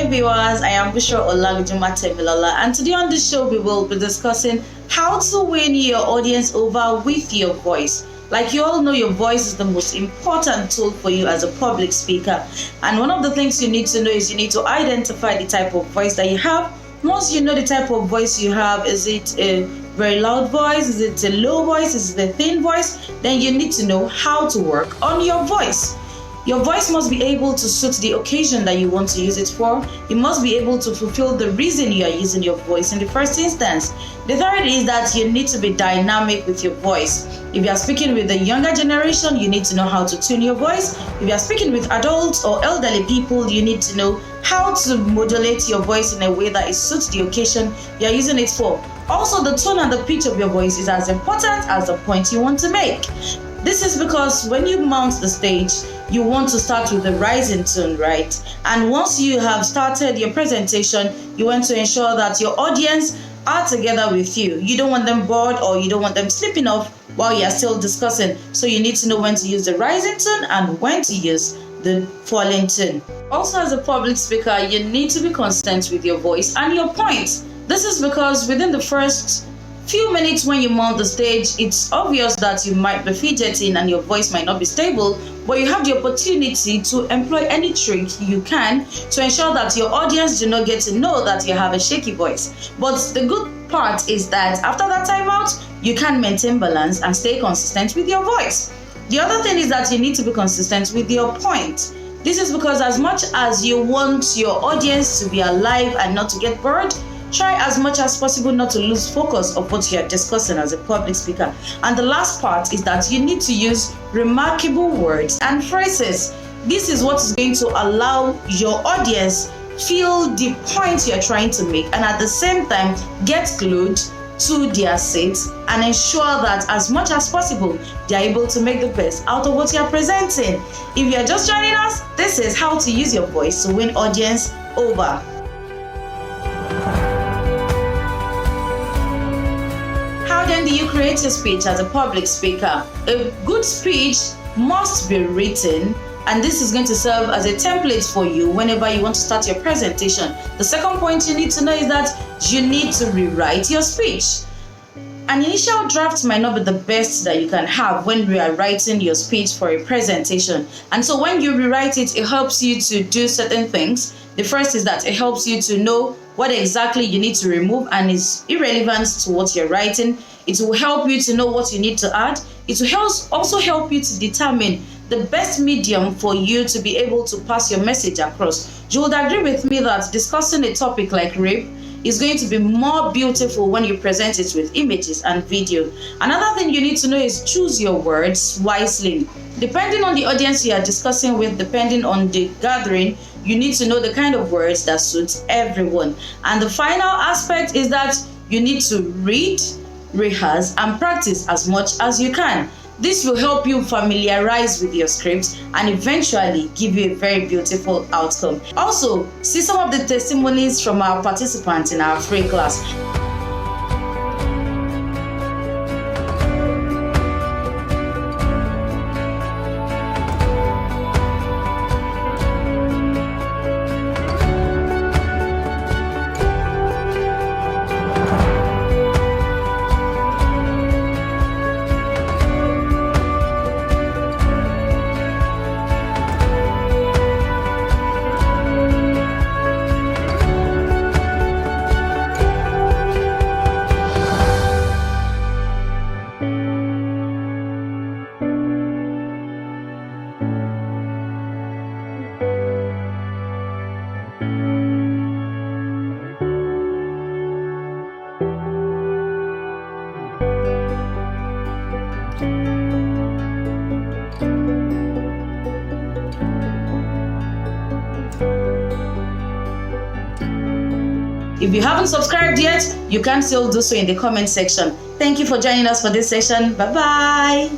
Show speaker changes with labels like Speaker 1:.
Speaker 1: viewers, I am Olagunju-Matemilola, and today on this show we will be discussing how to win your audience over with your voice. Like you all know, your voice is the most important tool for you as a public speaker, and one of the things you need to know is you need to identify the type of voice that you have. Once you know the type of voice you have, is it a very loud voice, is it a low voice, is it a thin voice, then you need to know how to work on your voice. Your voice must be able to suit the occasion that you want to use it for. You must be able to fulfill the reason you are using your voice in the first instance. The third is that you need to be dynamic with your voice. If you are speaking with the younger generation, you need to know how to tune your voice. If you are speaking with adults or elderly people, you need to know how to modulate your voice in a way that it suits the occasion you are using it for. Also, the tone and the pitch of your voice is as important as the point you want to make. This is because when you mount the stage, you want to start with the rising tone, right? And once you have started your presentation, you want to ensure that your audience are together with you. You don't want them bored or you don't want them slipping off while you are still discussing. So you need to know when to use the rising tone and when to use the falling tone. Also, as a public speaker, you need to be consistent with your voice and your points. This is because within the first few minutes when you mount the stage, it's obvious that you might be fidgeting and your voice might not be stable, but you have the opportunity to employ any trick you can to ensure that your audience do not get to know that you have a shaky voice. But the good part is that after that timeout, you can maintain balance and stay consistent with your voice. The other thing is that you need to be consistent with your point. This is because as much as you want your audience to be alive and not to get bored, try as much as possible not to lose focus of what you are discussing as a public speaker. And the last part is that you need to use remarkable words and phrases. This is what is going to allow your audience feel the point you're trying to make and at the same time get glued to their seats and ensure that as much as possible they are able to make the best out of what you are presenting. If you are just joining us, this is how to use your voice to win audience over. How then do you create a speech as a public speaker? A good speech must be written, and this is going to serve as a template for you whenever you want to start your presentation. The second point you need to know is that you need to rewrite your speech. An initial draft might not be the best that you can have when you are writing your speech for a presentation. And so when you rewrite it, it helps you to do certain things. The first is that it helps you to know what exactly you need to remove and is irrelevant to what you're writing. It will help you to know what you need to add. It will also help you to determine the best medium for you to be able to pass your message across. You would agree with me that discussing a topic like rape is going to be more beautiful when you present it with images and video. Another thing you need to know is choose your words wisely. Depending on the audience you are discussing with, depending on the gathering, you need to know the kind of words that suits everyone. And the final aspect is that you need to read, rehearse, and practice as much as you can. This will help you familiarize with your script and eventually give you a very beautiful outcome. Also, see some of the testimonies from our participants in our free class. If you haven't subscribed yet, you can still do so in the comment section. Thank you for joining us for this session. Bye-bye.